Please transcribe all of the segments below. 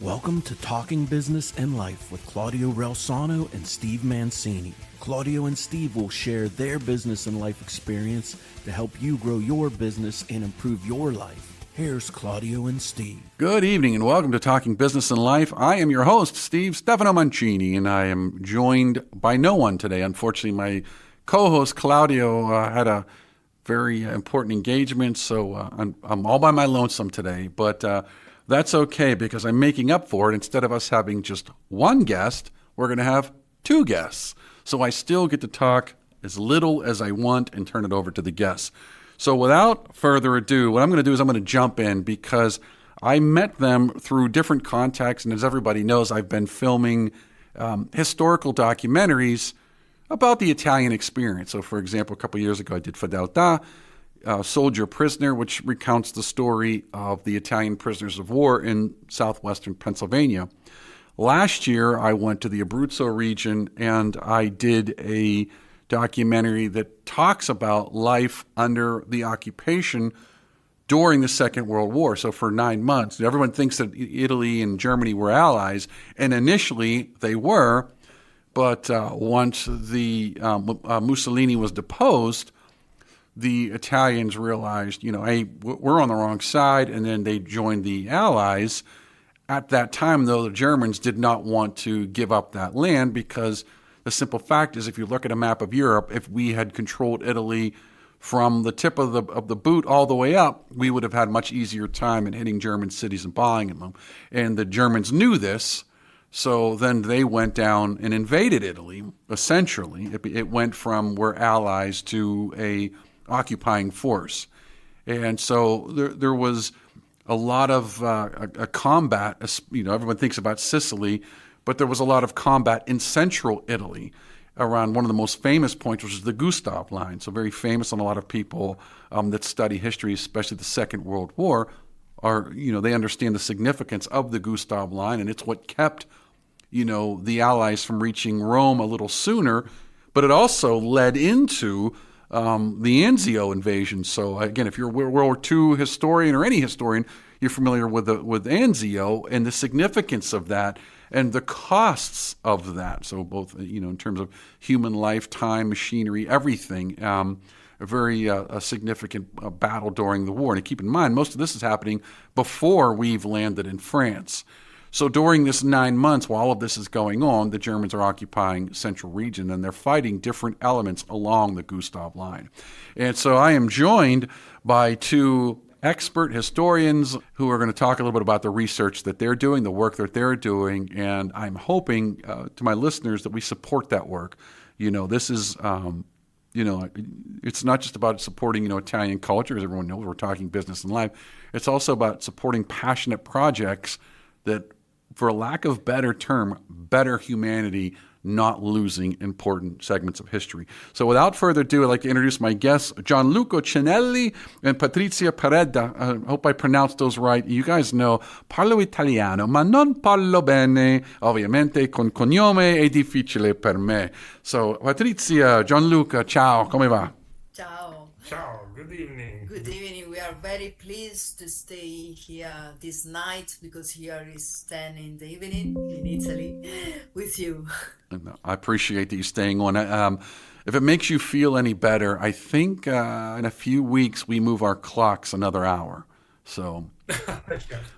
Welcome to Talking Business and Life with Claudio Relsano and Steve Mancini. Claudio and Steve will share their business and life experience to help you grow your business and improve your life. Here's Claudio and Steve. Good evening and welcome to Talking Business and Life. I am your host, Steve Stefano Mancini, and I am joined by no one today. Unfortunately, my co-host Claudio had a very important engagement, so I'm all by my lonesome today. But that's okay because I'm making up for it. Instead of us having just one guest, we're going to have two guests. So I still get to talk as little as I want and turn it over to the guests. So without further ado, what I'm going to do is I'm going to jump in because I met them through different contexts. And as everybody knows, I've been filming historical documentaries about the Italian experience. So for example, a couple of years ago, I did Fedeltà, Soldier Prisoner, which recounts the story of the Italian prisoners of war in southwestern Pennsylvania. Last year, I went to the Abruzzo region and I did a documentary that talks about life under the occupation during the Second World War. So for 9 months, everyone thinks that Italy and Germany were allies, and initially they were, but once the Mussolini was deposed, the Italians realized, hey, we're on the wrong side, and then they joined the Allies. At that time, though, the Germans did not want to give up that land because the simple fact is, if you look at a map of Europe, if we had controlled Italy from the tip of the boot all the way up, we would have had much easier time in hitting German cities and bombing them. And the Germans knew this, so then they went down and invaded Italy, essentially. It went from we're allies to a occupying force. And so there was a lot of a combat. Everyone thinks about Sicily, but there was a lot of combat in central Italy around one of the most famous points, which is the Gustav Line. So very famous, on a lot of people that study history, especially the Second World War, they understand the significance of the Gustav Line, and it's what kept, the Allies from reaching Rome a little sooner, but it also led into the Anzio invasion. So again, if you're a World War II historian or any historian, you're familiar with Anzio and the significance of that and the costs of that. So both, in terms of human life, time, machinery, everything, a very significant battle during the war. And keep in mind, most of this is happening before we've landed in France. So during this 9 months, while all of this is going on, the Germans are occupying central region, and they're fighting different elements along the Gustav Line. And so I am joined by two expert historians who are going to talk a little bit about the research that they're doing, the work that they're doing, and I'm hoping to my listeners that we support that work. This is, it's not just about supporting, Italian culture, as everyone knows, we're talking business and life. It's also about supporting passionate projects that, for lack of better term, better humanity, not losing important segments of history. So without further ado, I'd like to introduce my guests, Gianluca Cinelli and Patrizia Piredda. I hope I pronounced those right. You guys know, parlo italiano, ma non parlo bene. Ovviamente con cognome è difficile per me. So Patrizia, Gianluca, ciao, come va? Ciao. Ciao, good evening. Good evening. We are very pleased to stay here this night because here is 10 in the evening in Italy with you. I appreciate that you staying on. If it makes you feel any better, I think in a few weeks we move our clocks another hour. So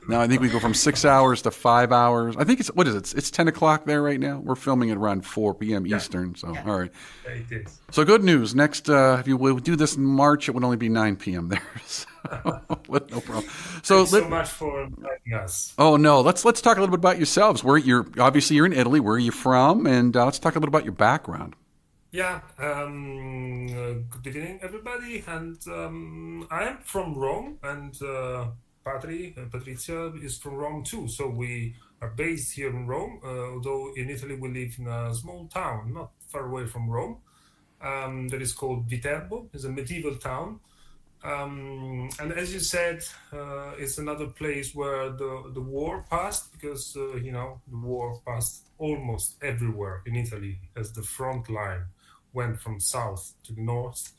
now I think we go from 6 hours to 5 hours. I think it's 10 o'clock there right now. We're filming at around 4 p.m. Eastern. So, all right. It is. So good news. Next, if you will do this in March, it would only be 9 p.m. there. So, but no problem. So, Thanks so much for inviting us. Oh no, let's talk a little bit about yourselves. Obviously you're in Italy. Where are you from? And let's talk a little bit about your background. Yeah, good evening, everybody. And I am from Rome, and Patrizia is from Rome too. So we are based here in Rome, although in Italy we live in a small town, not far away from Rome, that is called Viterbo. It's a medieval town. And as you said, it's another place where the war passed, because, the war passed almost everywhere in Italy as the front line went from south to the north.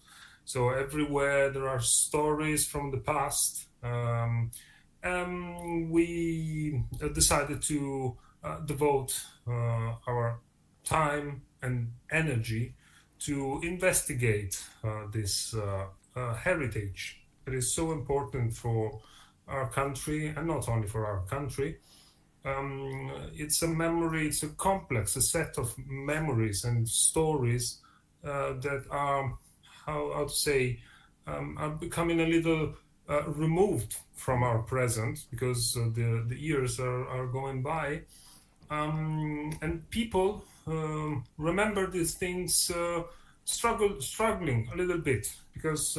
So everywhere there are stories from the past. we decided to devote our time and energy to investigate this heritage that is so important for our country, and not only for our country. It's a memory, it's a complex, a set of memories and stories that are, how to say, are becoming a little removed from our present because the years are going by. And people remember these things struggling a little bit because,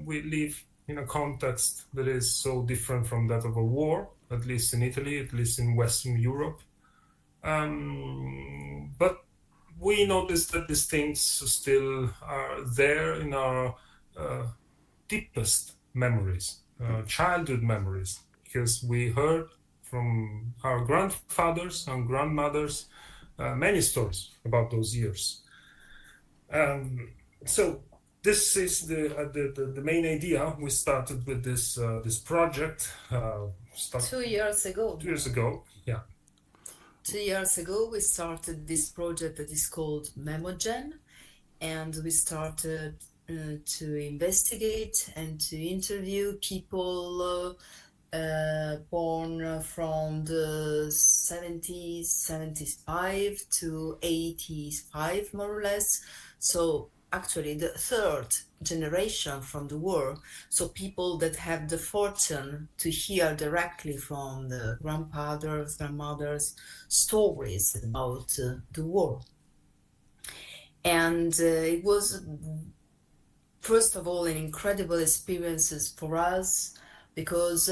we live in a context that is so different from that of a war, at least in Italy, at least in Western Europe. But we notice that these things still are there in our deepest memories, childhood memories, because we heard from our grandfathers and grandmothers many stories about those years. So this is the main idea. We started with this project 2 years ago. 2 years ago, yeah. 2 years ago, we started this project that is called Memogen, and we started to investigate and to interview people born from the 70s, 75 to 85, more or less. So actually the third generation from the war, so people that have the fortune to hear directly from the grandfathers, grandmothers stories about the war. And it was, first of all, an incredible experiences for us because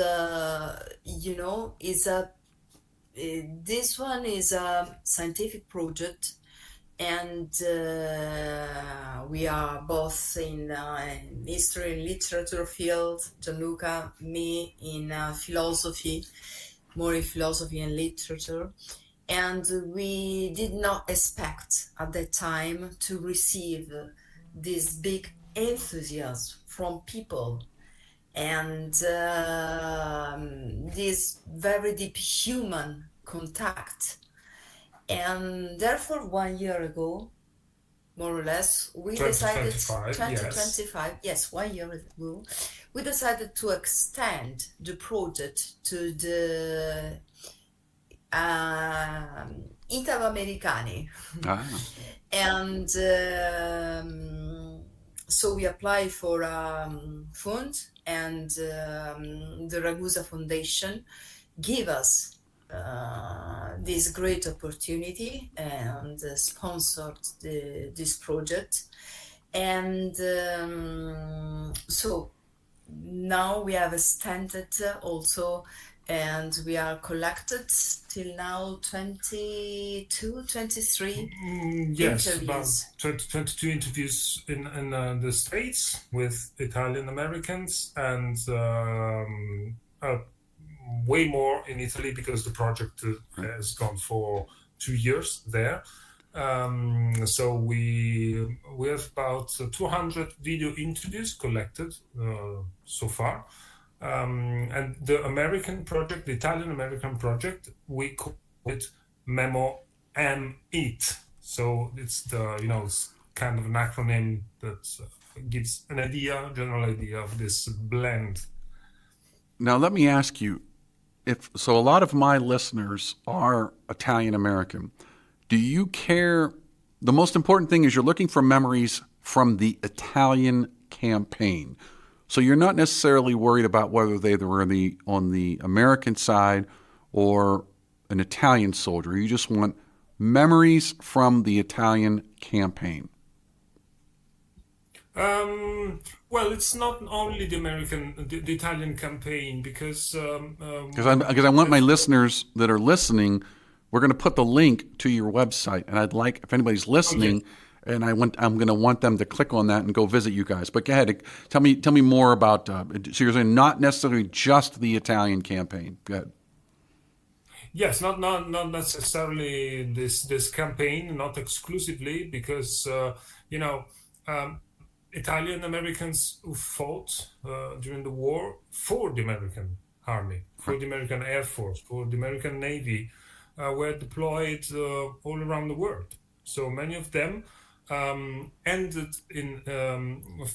this one is a scientific project, and we are both in history and literature field. Gianluca, me in philosophy, more in philosophy and literature. And we did not expect at that time to receive this big enthusiasm from people and this very deep human contact. And therefore, 1 year ago, more or less, we decided 2025, yes, 1 year ago, we decided to extend the project to the Italo-Americani. And so we applied for a fund, and the Ragusa Foundation gave us this great opportunity and sponsored this project. And so now we have extended also, and we are collected till now 22, 23 yes, interviews. About 22 interviews in the States with Italian Americans, and way more in Italy because the project has gone for 2 years there. So we have about 200 video interviews collected so far. And the American project, the Italian American project, we call it Memo M-IT. So it's it's kind of an acronym that gives an idea, general idea of this blend. Now let me ask you, so a lot of my listeners are Italian American. Do you care? The most important thing is you're looking for memories from the Italian campaign. So you're not necessarily worried about whether they were on the American side or an Italian soldier. You just want memories from the Italian campaign. Well, it's not only the Italian campaign, because I want my listeners that are listening. We're going to put the link to your website, and I'd like, if anybody's listening, and I'm going to want them to click on that and go visit you guys. But go ahead, tell me more about. So you're saying not necessarily just the Italian campaign. Go ahead. Yes, not necessarily this campaign, not exclusively, because Italian Americans who fought during the war for the American Army, for the American Air Force, for the American Navy, were deployed all around the world. So many of them ended in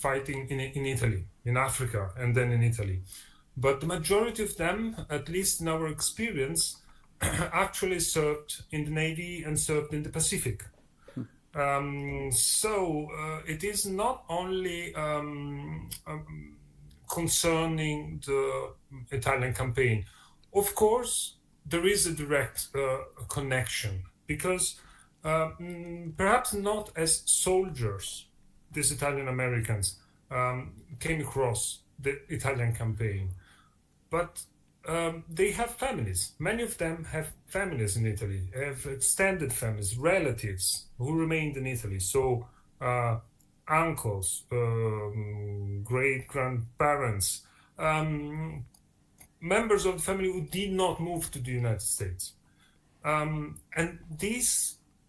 fighting in Italy, in Africa, and then in Italy. But the majority of them, at least in our experience, actually served in the Navy and served in the Pacific. So it is not only concerning the Italian campaign. Of course, there is a direct connection because perhaps not as soldiers, these Italian Americans came across the Italian campaign, but they have families. Many of them have families in Italy, have extended families, relatives who remained in Italy. So uncles, great grandparents, members of the family who did not move to the United States. And these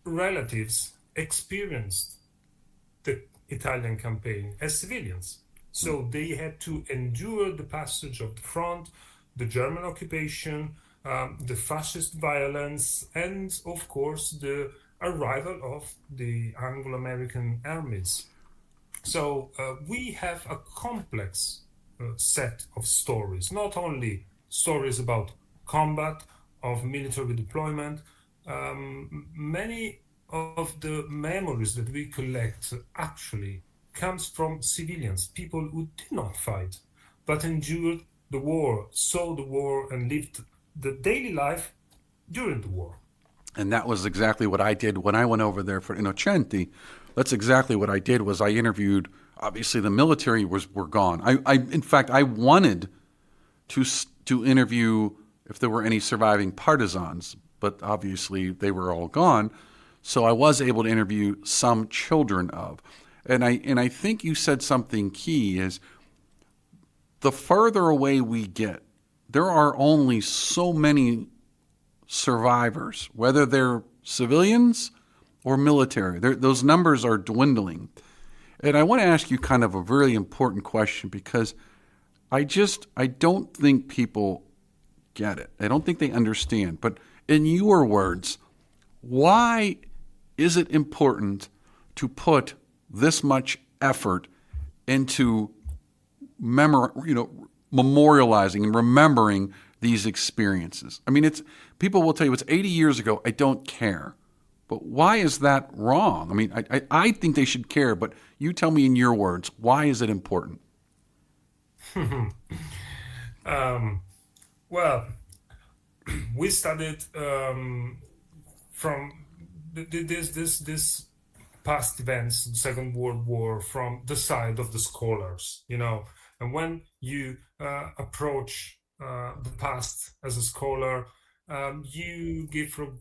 relatives experienced the Italian campaign as civilians. So they had to endure the passage of the front, the German occupation, the fascist violence, and of course the arrival of the Anglo-American armies. So we have a complex set of stories, not only stories about combat, of military deployment. Many of the memories that we collect actually comes from civilians, people who did not fight, but endured the war, saw the war, and lived the daily life during the war. And that was exactly what I did when I went over there for Innocenti. That's exactly what I did. Was I interviewed? Obviously, the military were gone. In fact, I wanted to interview if there were any surviving partisans, but obviously they were all gone. So I was able to interview some children of, and I think you said something key is the further away we get, there are only so many survivors, whether they're civilians or military. Those numbers are dwindling. And I want to ask you kind of a really important question because I don't think people get it. I don't think they understand. But in your words, why is it important to put this much effort into memorializing and remembering these experiences? I mean, people will tell you it's 80 years ago. I don't care. But why is that wrong? I mean, I think they should care, but you tell me in your words, why is it important? Well, we studied from this past events, the Second World War, from the side of the scholars, And when you approach the past as a scholar, you give for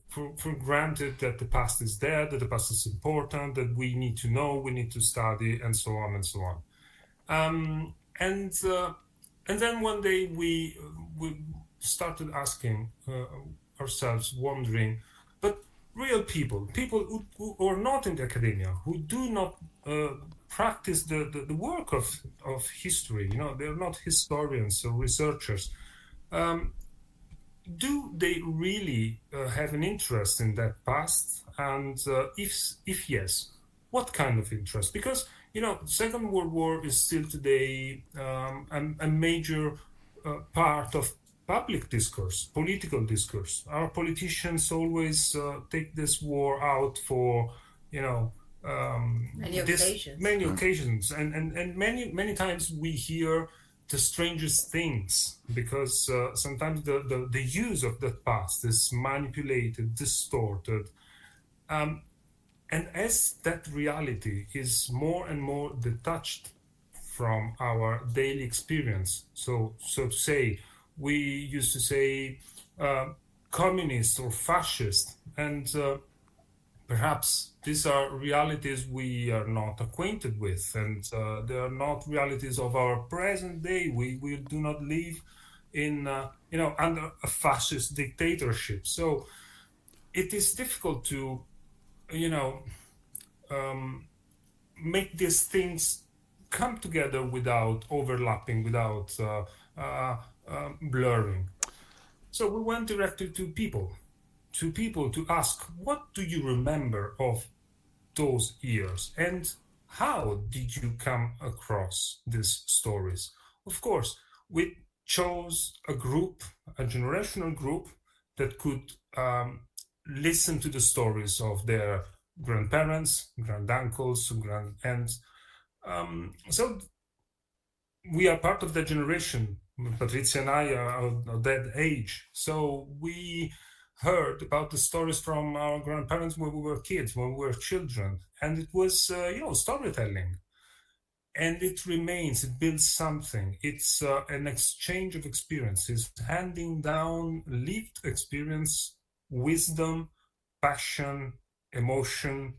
granted that the past is there, that the past is important, that we need to know, we need to study, and so on and so on. And then one day we started asking ourselves, wondering, but real people who are not in the academia, who do not practice the work of history, they're not historians or researchers. Do they really have an interest in that past? And if yes, what kind of interest? Because Second World War is still today a major part of public discourse, political discourse. Our politicians always take this war out for many occasions. Many occasions, and many times we hear the strangest things because sometimes the use of the past is manipulated, distorted. And as that reality is more and more detached from our daily experience, so to say, we used to say communist or fascist, and perhaps these are realities we are not acquainted with, and they are not realities of our present day. We do not live in under a fascist dictatorship, so it is difficult to make these things come together without overlapping, without blurring. So we went directly to people to ask, what do you remember of those years? And how did you come across these stories? Of course, we chose a generational group that could listen to the stories of their grandparents, granduncles, grandaunts. So we are part of that generation. Patrizia and I are of that age. So we heard about the stories from our grandparents when we were kids, when we were children. And it was, storytelling. And it remains, it builds something. It's an exchange of experiences, handing down lived experience, wisdom, passion, emotion.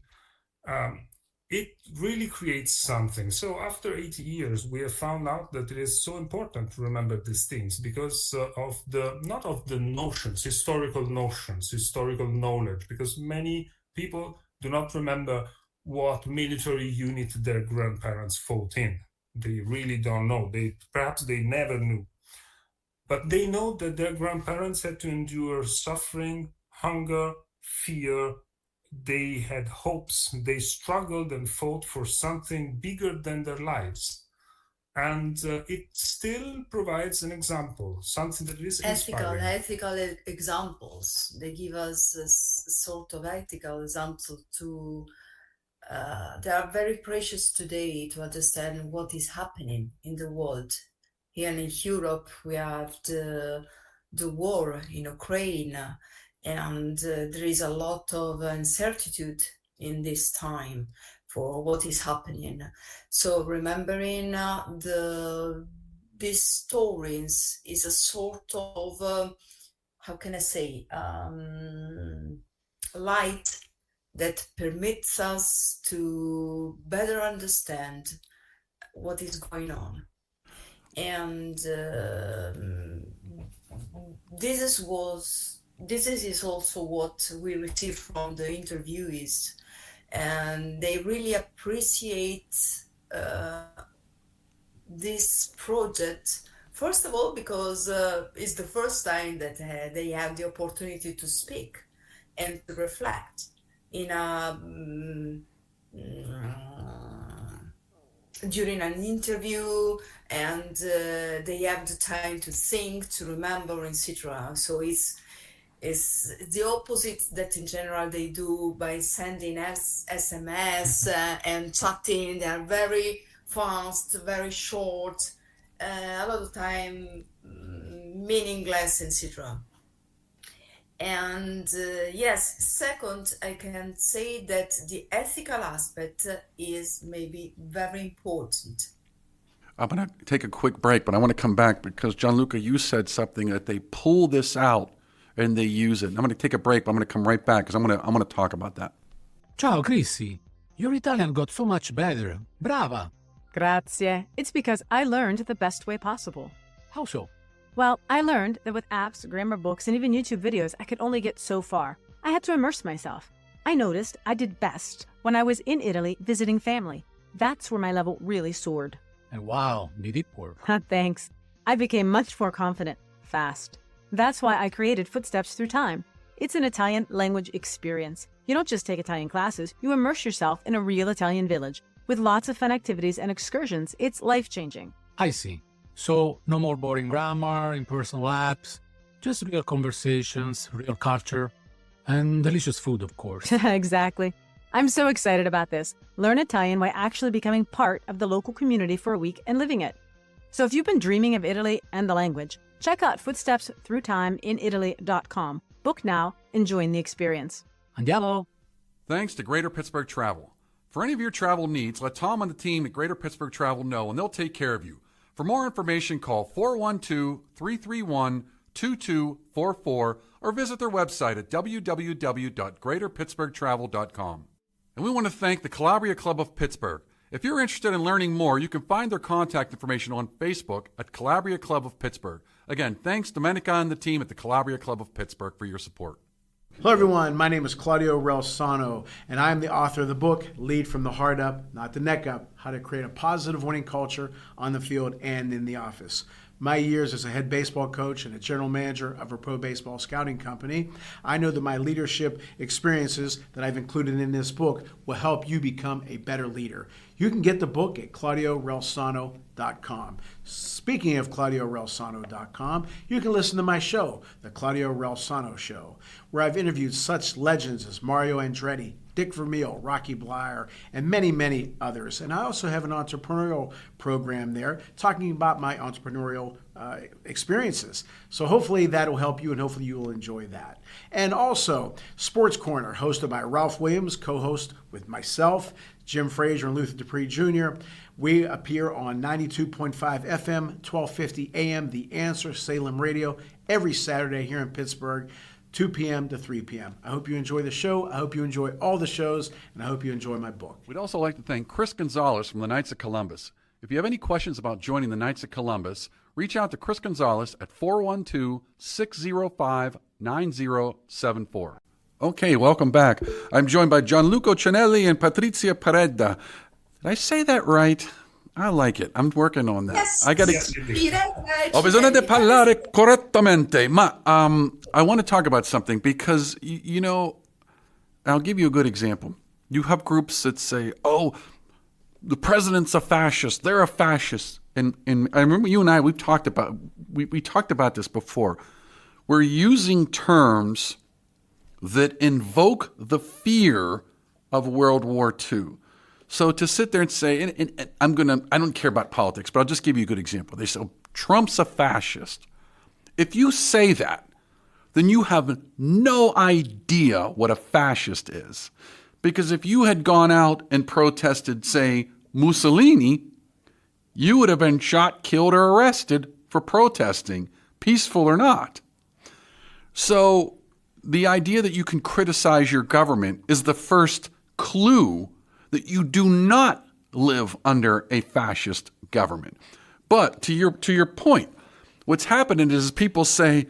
Um, it really creates something. So after 80 years, we have found out that it is so important to remember these things because of not of the notions, historical knowledge, because many people do not remember what military unit their grandparents fought in. They really don't know. Perhaps they never knew. But they know that their grandparents had to endure suffering, hunger, fear. They had hopes. They struggled and fought for something bigger than their lives. And it still provides an example, something that is inspiring. Ethical examples. They give us a sort of ethical example to they are very precious today to understand what is happening in the world. Here in Europe, we have the war in Ukraine, and there is a lot of uncertainty in this time for what is happening. So remembering these stories is a sort of how can I say light that permits us to better understand what is going on. And this is also what we receive from the interviewees, and they really appreciate this project. First of all, because it's the first time that they have the opportunity to speak and to reflect in a during an interview, and they have the time to think, to remember, etc. So it's the opposite that in general they do by sending SMS and chatting. They are very fast, very short, a lot of time meaningless, etc. And yes, second, I can say that the ethical aspect is maybe very important. I'm going to take a quick break, but I want to come back because Gianluca, you said something that they pull this out and they use it. I'm going to take a break, but I'm going to come right back because I'm going to talk about that. Ciao, Chrissy. Your Italian got so much better. Brava. Grazie. It's because I learned the best way possible. How so? Well, I learned that with apps, grammar books, and even YouTube videos, I could only get so far. I had to immerse myself. I noticed I did best when I was in Italy visiting family. That's where my level really soared. And wow, did it work? Thanks. I became much more confident, fast. That's why I created Footsteps Through Time. It's an Italian language experience. You don't just take Italian classes, you immerse yourself in a real Italian village. With lots of fun activities and excursions, it's life-changing. I see. So, no more boring grammar, impersonal apps, just real conversations, real culture, and delicious food, of course. Exactly. I'm so excited about this. Learn Italian by actually becoming part of the local community for a week and living it. So if you've been dreaming of Italy and the language, check out Footsteps Through Time in Italy.com. Book now and join the experience. Andiamo! Thanks to Greater Pittsburgh Travel. For any of your travel needs, let Tom and the team at Greater Pittsburgh Travel know, and they'll take care of you. For more information, call 412-331-2244 or visit their website at www.greaterpittsburghtravel.com. And we want to thank the Calabria Club of Pittsburgh. If you're interested in learning more, you can find their contact information on Facebook at Calabria Club of Pittsburgh. Again, thanks Domenica and the team at the Calabria Club of Pittsburgh for your support. Hello everyone, my name is Claudio Relsano, and I am the author of the book, Lead from the Heart Up, Not the Neck Up, How to Create a Positive Winning Culture on the Field and in the Office. my years as a head baseball coach and a general manager of a pro baseball scouting company, I know that my leadership experiences that I've included in this book will help you become a better leader. You can get the book at ClaudioRelsano.com. Speaking of ClaudioRelsano.com, you can listen to my show, The Claudio Relsano Show, where I've interviewed such legends as Mario Andretti, Dick Vermeil, Rocky Blyer, and many, many others. And I also have an entrepreneurial program there talking about my entrepreneurial experiences. So hopefully that will help you, and hopefully you will enjoy that. And also, Sports Corner, hosted by Ralph Williams, co-host with myself, Jim Frazier, and Luther Dupree Jr. We appear on 92.5 FM, 1250 AM, The Answer, Salem Radio, every Saturday here in Pittsburgh, 2 p.m. to 3 p.m. I hope you enjoy the show. I hope you enjoy all the shows, and I hope you enjoy my book. We'd also like to thank Chris Gonzalez from the Knights of Columbus. If you have any questions about joining the Knights of Columbus, reach out to Chris Gonzalez at 412-605-9074. Okay, welcome back. I'm joined by Gianluca Cinelli and Patrizia Piredda. Did I say that right? I like it. I'm working on that. Yes. I got Yes, Ho bisogno di parlare correttamente. Ma I want to talk about something because, you know, I'll give you a good example. You have groups that say, oh, the president's a fascist. They're a fascist. And I remember you and I, we talked about this before. We're using terms that invoke the fear of World War II. So to sit there and say, and I don't care about politics, but I'll just give you a good example. They say, oh, Trump's a fascist. If you say that, then you have no idea what a fascist is. Because if you had gone out and protested, say, Mussolini, you would have been shot, killed, or arrested for protesting, peaceful or not. So the idea that you can criticize your government is the first clue that you do not live under a fascist government. But to your point, what's happening is people say,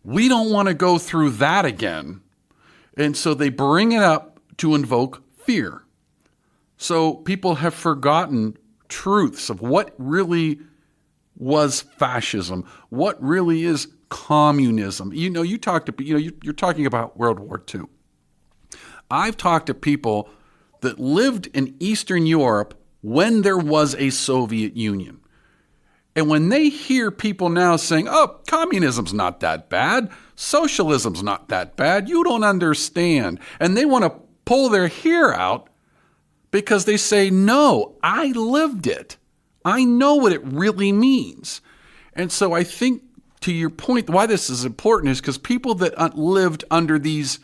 we don't want to go through that again. And so they bring it up to invoke fear. So people have forgotten truths of what really was fascism, what really is communism. You know, you're talking about World War II. I've talked to people that lived in Eastern Europe when there was a Soviet Union. And when they hear people now saying, oh, communism's not that bad, socialism's not that bad, you don't understand, and they want to pull their hair out because they say, no, I lived it. I know what it really means. And so I think, to your point, why this is important is because people that lived under these,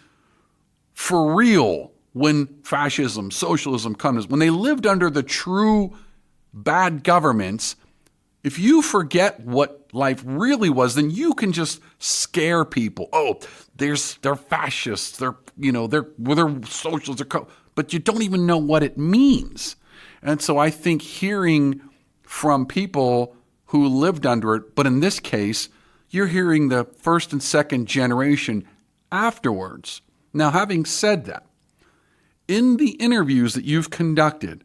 for real, when fascism, socialism comes, when they lived under the true bad governments, if you forget what life really was, then you can just scare people. Oh, they're fascists. They're socialists. But you don't even know what it means. And so I think hearing from people who lived under it, but in this case, you're hearing the first and second generation afterwards. Now, having said that, in the interviews that you've conducted,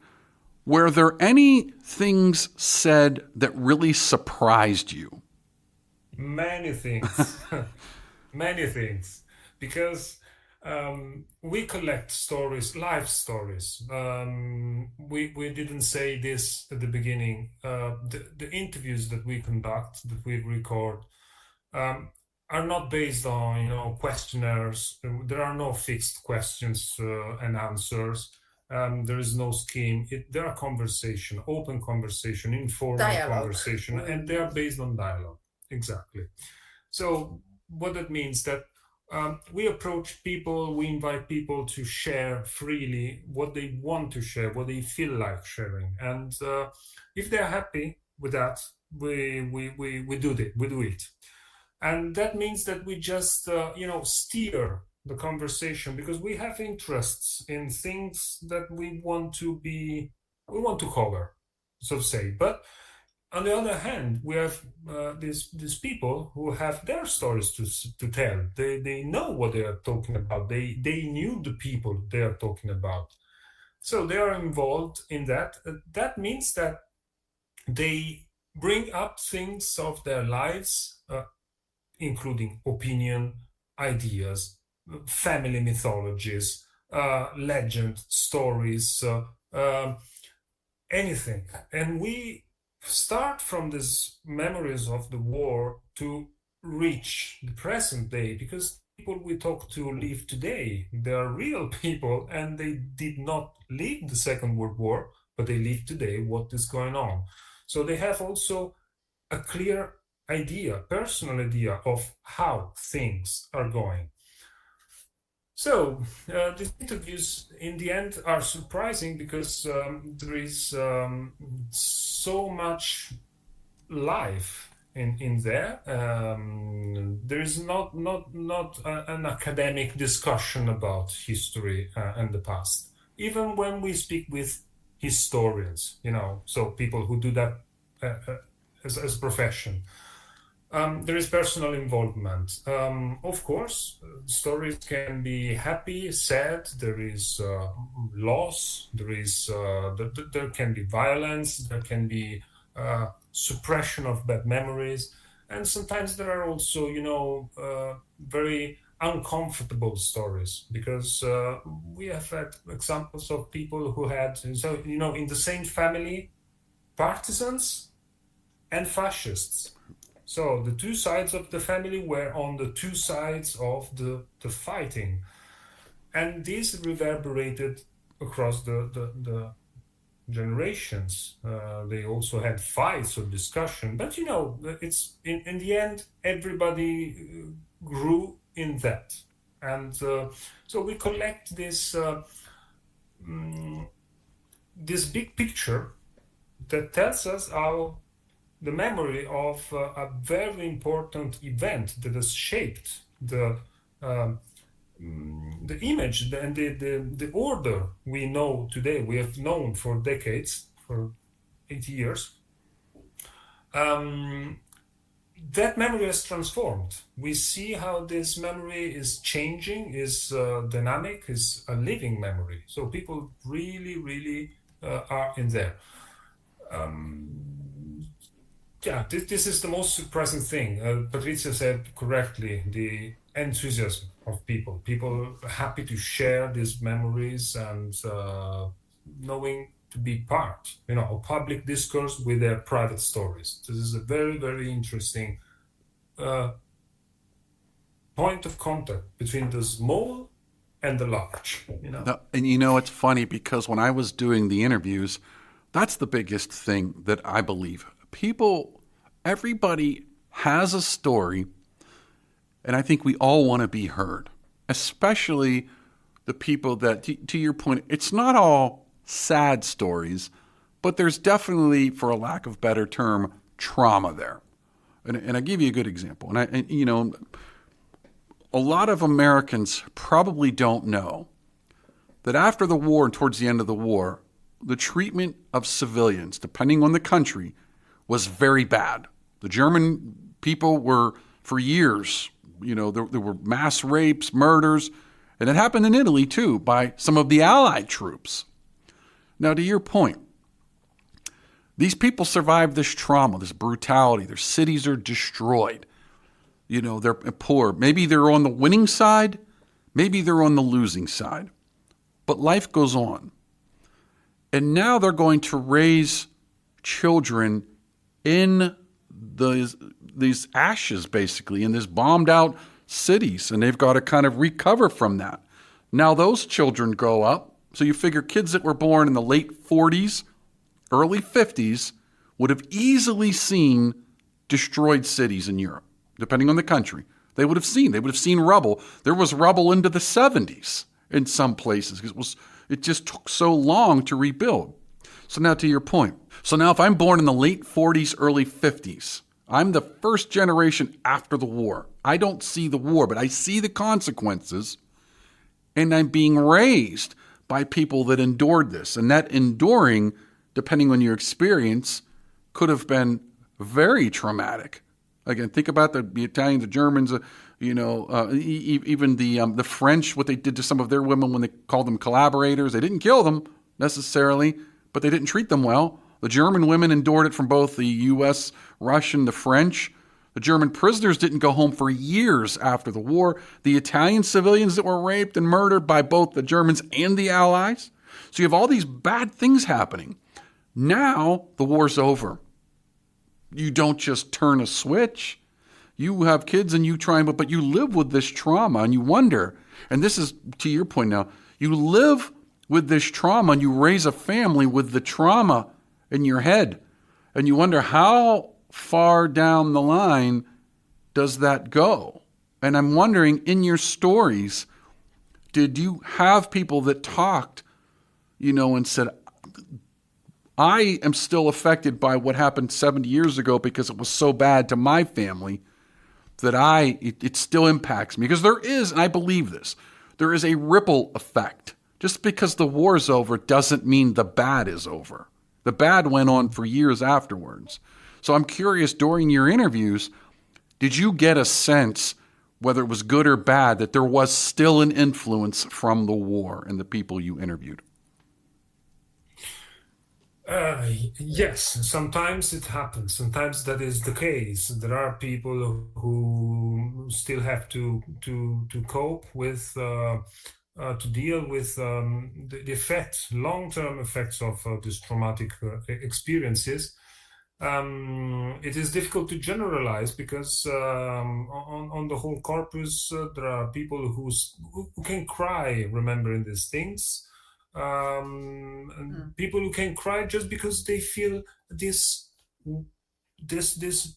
were there any things said that really surprised you? Many things. Many things. Because we collect stories, life stories. We didn't say this at the beginning. The interviews that we conduct, that we record, are not based on questionnaires. There are no fixed questions and answers. There is no scheme. There are conversation, open conversation, informal conversation, and they are based on dialogue. Exactly. So what that means that we approach people, we invite people to share freely what they want to share, what they feel like sharing, and if they're happy with that, we do it. And that means that we just, steer the conversation because we have interests in things that we want to cover, so to say. But on the other hand, we have these people who have their stories to tell. They know what they are talking about. They knew the people they are talking about. So they are involved in that. That means that they bring up things of their lives, including opinion, ideas, family mythologies, legend, stories, anything. And we start from these memories of the war to reach the present day, because people we talk to live today. They are real people, and they did not live the Second World War, but they live today what is going on. So they have also a clear idea, personal idea of how things are going. So these interviews in the end are surprising because there is so much life in there. There is not an academic discussion about history and the past. Even when we speak with historians, so people who do that as a profession. There is personal involvement. Of course, stories can be happy, sad. There is loss. There can be violence. There can be suppression of bad memories, and sometimes there are also, very uncomfortable stories, because we have had examples of people who had, so in the same family, partisans and fascists. So the two sides of the family were on the two sides of the fighting. And this reverberated across the generations. They also had fights or discussion. But, it's in the end, everybody grew in that. And so we collect this big picture that tells us how the memory of a very important event that has shaped the image and the order we know today, we have known for decades, for 80 years. That memory has transformed. We see how this memory is changing, is dynamic, is a living memory. So people really, really are in there. This is the most surprising thing. Patrizia said correctly, the enthusiasm of people. People happy to share these memories and knowing to be part, of public discourse with their private stories. This is a very, very interesting point of contact between the small and the large. And it's funny, because when I was doing the interviews, that's the biggest thing that I believe. Everybody has a story, and I think we all want to be heard, especially the people that, to your point, it's not all sad stories, but there's definitely, for a lack of better term, trauma there. And I give you a good example. And a lot of Americans probably don't know that after the war and towards the end of the war, the treatment of civilians, depending on the country, was very bad. The German people were, for years, there were mass rapes, murders, and it happened in Italy too by some of the Allied troops. Now, to your point, these people survived this trauma, this brutality. Their cities are destroyed. They're poor. Maybe they're on the winning side. Maybe they're on the losing side. But life goes on. And now they're going to raise children in these ashes, basically, in these bombed out cities, and they've got to kind of recover from that. Now those children grow up, so you figure kids that were born in the late 40s, early 50s would have easily seen destroyed cities in Europe, depending on the country. They would have seen rubble. There was rubble into the 70s in some places. It just took so long to rebuild. So now to your point. So now if I'm born in the late 40s, early 50s, I'm the first generation after the war. I don't see the war, but I see the consequences, and I'm being raised by people that endured this. And that enduring, depending on your experience, could have been very traumatic. Again, think about the Italians, the Germans, even the French, what they did to some of their women when they called them collaborators. They didn't kill them necessarily, but they didn't treat them well. The German women endured it from both the U.S., Russian, the French. The German prisoners didn't go home for years after the war. The Italian civilians that were raped and murdered by both the Germans and the Allies. So you have all these bad things happening. Now the war's over. You don't just turn a switch. You have kids and you try, but you live with this trauma and you wonder, and this is to your point now, you live with this trauma and you raise a family with the trauma in your head. And you wonder how far down the line does that go? And I'm wondering, in your stories, did you have people that talked, and said, I am still affected by what happened 70 years ago because it was so bad to my family that it still impacts me? Because there is, and I believe this, there is a ripple effect. Just because the war is over doesn't mean the bad is over. The bad went on for years afterwards. So I'm curious, during your interviews, did you get a sense, whether it was good or bad, that there was still an influence from the war and the people you interviewed? Yes, sometimes it happens. Sometimes that is the case. There are people who still have to cope with, to deal with the effects, long-term effects of these traumatic experiences. It is difficult to generalize because on the whole corpus, there are people who can cry remembering these things. And people who can cry just because they feel this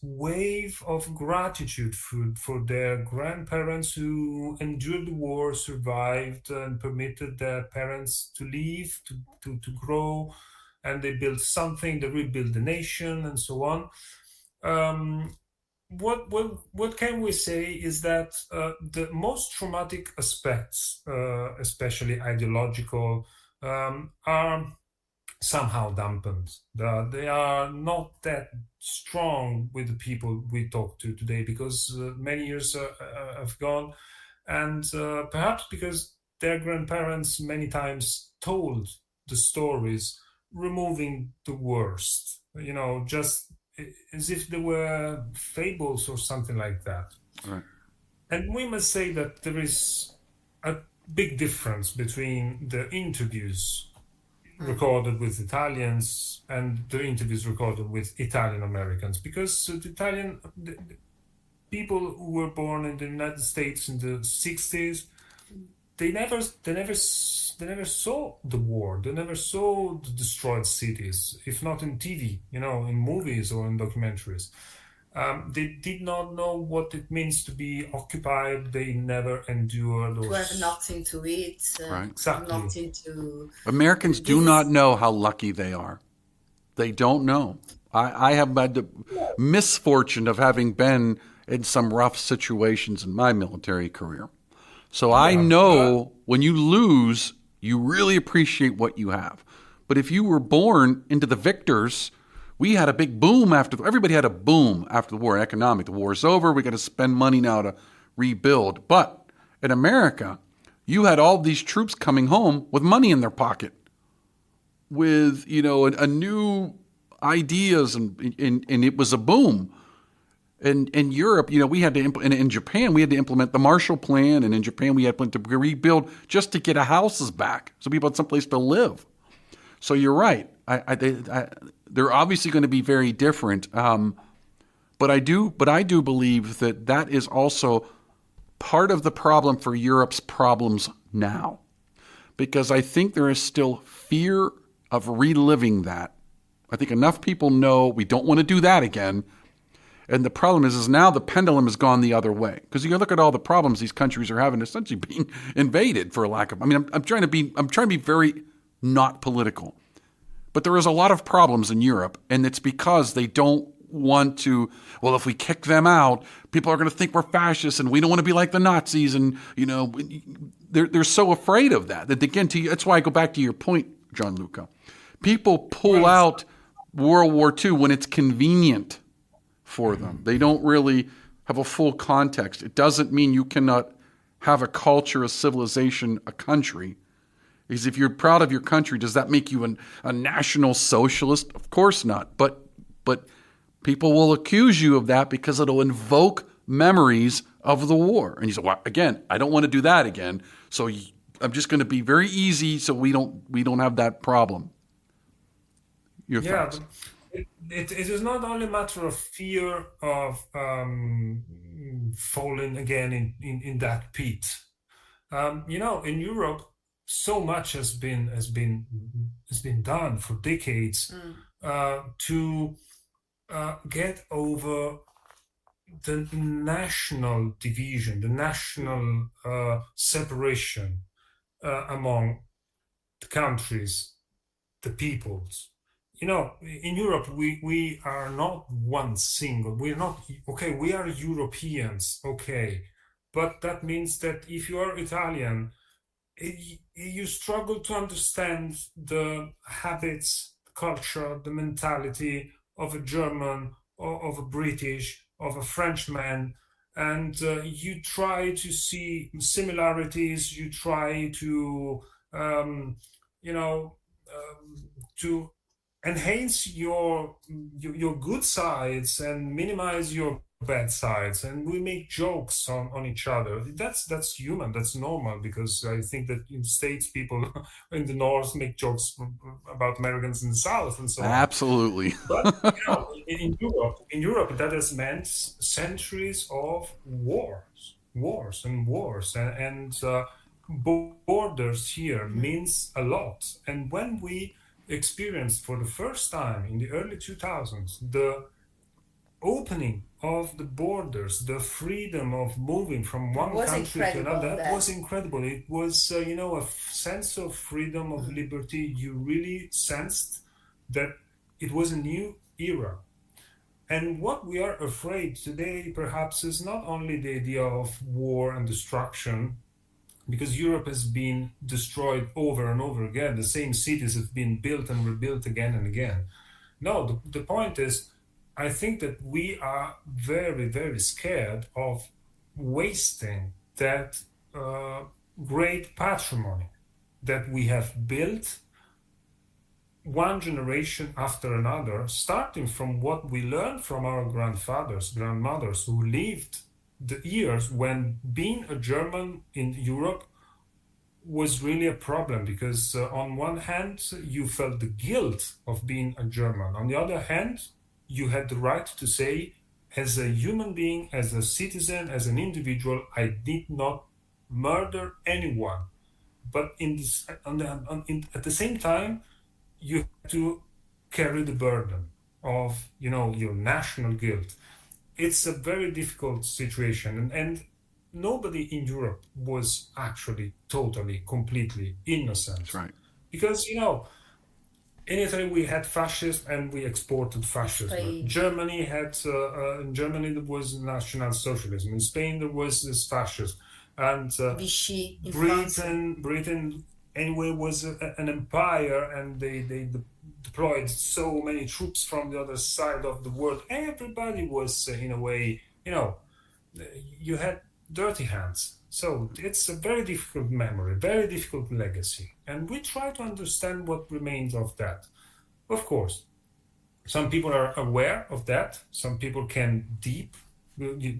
wave of gratitude for their grandparents who endured the war, survived, and permitted their parents to live, to grow, and they built something, they rebuilt the nation, and so on. What can we say is that the most traumatic aspects, especially ideological, are somehow dampened. They are not that strong with the people we talk to today because many years have gone, and perhaps because their grandparents many times told the stories, removing the worst, just as if they were fables or something like that. Right. And we must say that there is a big difference between the interviews recorded with Italians and the interviews recorded with Italian Americans, because the people who were born in the United States in the 60s, they never saw the war. They never saw the destroyed cities, if not in TV, in movies or in documentaries. They did not know what it means to be occupied. They never endured. To have nothing to eat. Right. Exactly. Nothing to... Americans do not know how lucky they are. They don't know. I have had the misfortune of having been in some rough situations in my military career. So I know when you lose, you really appreciate what you have. But if you were born into the victors, we had a big boom everybody had a boom after the war, economic. The war is over. We got to spend money now to rebuild. But in America, you had all these troops coming home with money in their pocket, with, a new ideas, and it was a boom. In Europe, we had to in Japan, we had to implement the Marshall Plan, and in Japan, we had to rebuild just to get houses back so people had someplace to live. So you're right. They're obviously going to be very different, but I do believe that is also part of the problem for Europe's problems now, because I think there is still fear of reliving that. I think enough people know we don't want to do that again. And the problem is now the pendulum has gone the other way, because you look at all the problems these countries are having, essentially being invaded for lack of. I'm trying to be very not political, but there is a lot of problems in Europe, and it's because they don't want to. Well, if we kick them out, people are going to think we're fascists, and we don't want to be like the Nazis, and they're so afraid of that. That again, that's why I go back to your point, Gianluca. People pull out World War II when it's convenient for them. They don't really have a full context. It doesn't mean you cannot have a culture, a civilization, a country, Because if you're proud of your country, does that make you a national socialist? Of course not. But people will accuse you of that because it'll invoke memories of the war. And you say, well, again, I don't want to do that again. So I'm just going to be very easy so we don't have that problem. Your Yeah, thoughts? it is not only a matter of fear of falling again in that pit. In Europe, so much has been done for decades to get over the national division, the national separation among the countries, the peoples. In Europe, we are not one single. We're not, okay, we are Europeans, okay. But that means that if you are Italian, you struggle to understand the habits, culture, the mentality of a German, or of a British, of a Frenchman, and you try to see similarities. You try to, you know, to enhance your good sides and minimize your bad sides, and we make jokes on each other. That's human, that's normal, because I think that in the States, people in the North make jokes about Americans in the South and so on. Absolutely. But in Europe, that has meant centuries of wars, and borders here means a lot. And when we experienced for the first time in the early 2000s the opening of the borders, the freedom of moving from one country to another, that was incredible. It was, a sense of freedom, of liberty. You really sensed that it was a new era. And what we are afraid today, perhaps, is not only the idea of war and destruction, because Europe has been destroyed over and over again. The same cities have been built and rebuilt again and again. No, the point is, I think that we are very, very scared of wasting that great patrimony that we have built one generation after another, starting from what we learned from our grandfathers, grandmothers, who lived the years when being a German in Europe was really a problem, because on one hand, you felt the guilt of being a German. On the other hand, you had the right to say, as a human being, as a citizen, as an individual, I did not murder anyone. But at the same time, you have to carry the burden of, your national guilt. It's a very difficult situation, and nobody in Europe was actually totally, completely innocent. That's right. Because, in Italy we had fascism and we exported fascism. Germany in Germany there was National Socialism. In Spain there was this fascism. And Vichy in Britain anyway was an empire, and they deployed so many troops from the other side of the world. Everybody was in a way, you had dirty hands. So it's a very difficult memory, very difficult legacy. And we try to understand what remains of that. Of course, some people are aware of that. Some people can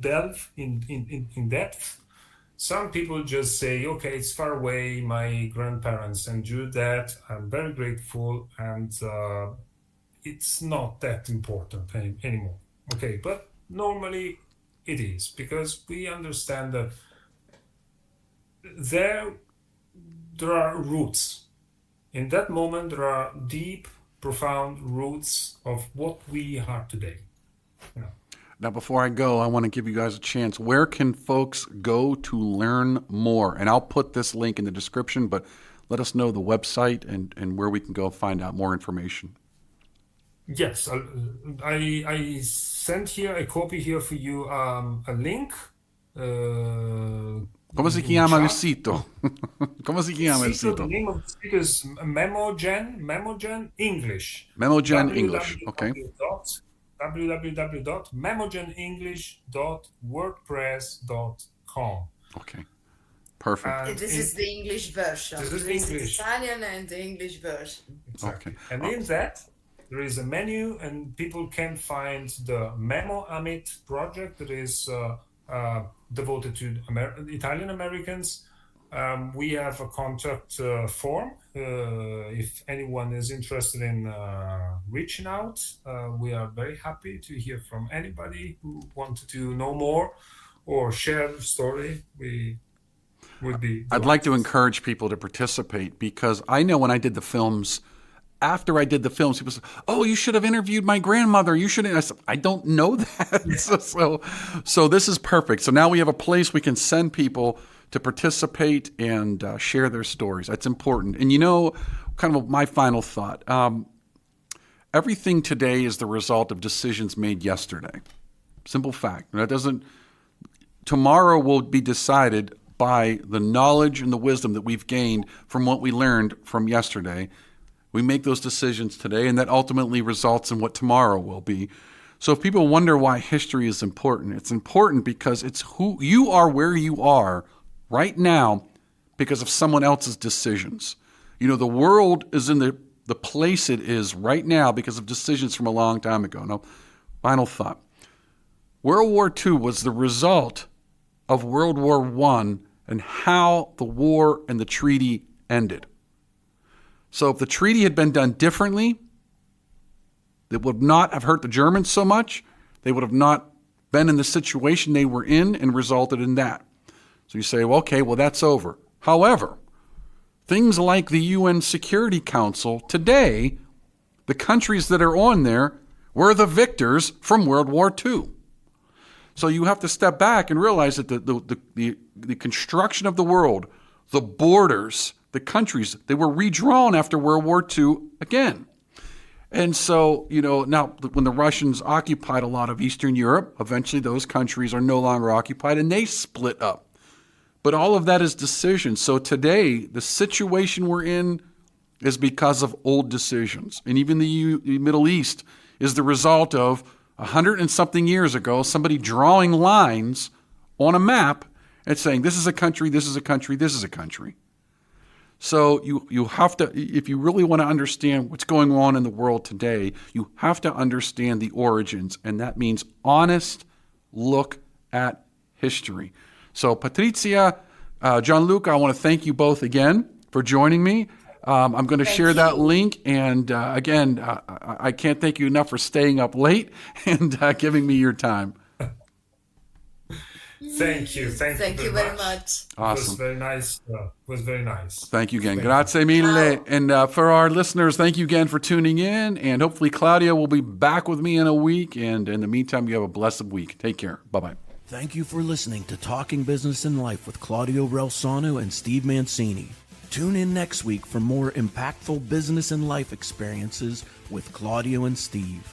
delve in depth. Some people just say, okay, it's far away. My grandparents endured that. I'm very grateful. And it's not that important anymore. Okay, but normally it is, because we understand that there are roots. In that moment, there are deep, profound roots of what we are today. Now, before I go, I want to give you guys a chance. Where can folks go to learn more? And I'll put this link in the description, but let us know the website and where we can go find out more information. Yes, I sent here a copy here for you, a link. Come si chiama il sito? Come si chiama il sito? The name of the site is Memogen English. Memogen English, okay. www.memogenenglish.wordpress.com. Okay. Perfect. This is the English version. This is There is the English. Italian and the English version. Exactly. Okay. And in that, there is a menu, and people can find the Memo Amit project that is devoted to Italian Americans. We have a contact form. If anyone is interested in reaching out, we are very happy to hear from anybody who wanted to know more or share the story. We would be I'd like to encourage people to participate, because I know when I did the films, after I did the films, people said, "Oh, you should have interviewed my grandmother. You should." I said, "I don't know that." so this is perfect. So now we have a place we can send people to participate and share their stories. That's important. And kind of my final thought. Everything today is the result of decisions made yesterday. Simple fact. Tomorrow will be decided by the knowledge and the wisdom that we've gained from what we learned from yesterday. We make those decisions today, and that ultimately results in what tomorrow will be. So if people wonder why history is important, it's important because it's who you are, where you are right now because of someone else's decisions. The world is in the place it is right now because of decisions from a long time ago. Now, final thought. World War II was the result of World War I and how the war and the treaty ended. So if the treaty had been done differently, it would not have hurt the Germans so much. They would have not been in the situation they were in and resulted in that. So you say, well, okay, that's over. However, things like the UN Security Council today, the countries that are on there were the victors from World War II. So you have to step back and realize that the construction of the world, the borders, the countries, they were redrawn after World War II again. And so, now when the Russians occupied a lot of Eastern Europe, eventually those countries are no longer occupied and they split up. But all of that is decisions. So today, the situation we're in is because of old decisions. And even the Middle East is the result of 100 and something years ago, somebody drawing lines on a map and saying, this is a country, this is a country, this is a country. So you have to, if you really want to understand what's going on in the world today, you have to understand the origins, and that means honest look at history. So Patrizia, Gianluca, I want to thank you both again for joining me. I'm going to share that link, and again, I can't thank you enough for staying up late and giving me your time. Thank you. Thank you very much. Awesome. It was very nice. Thank you again. Grazie mille. And for our listeners, thank you again for tuning in. And hopefully Claudia will be back with me in a week. And in the meantime, you have a blessed week. Take care. Bye-bye. Thank you for listening to Talking Business and Life with Claudio Relsano and Steve Mancini. Tune in next week for more impactful business and life experiences with Claudio and Steve.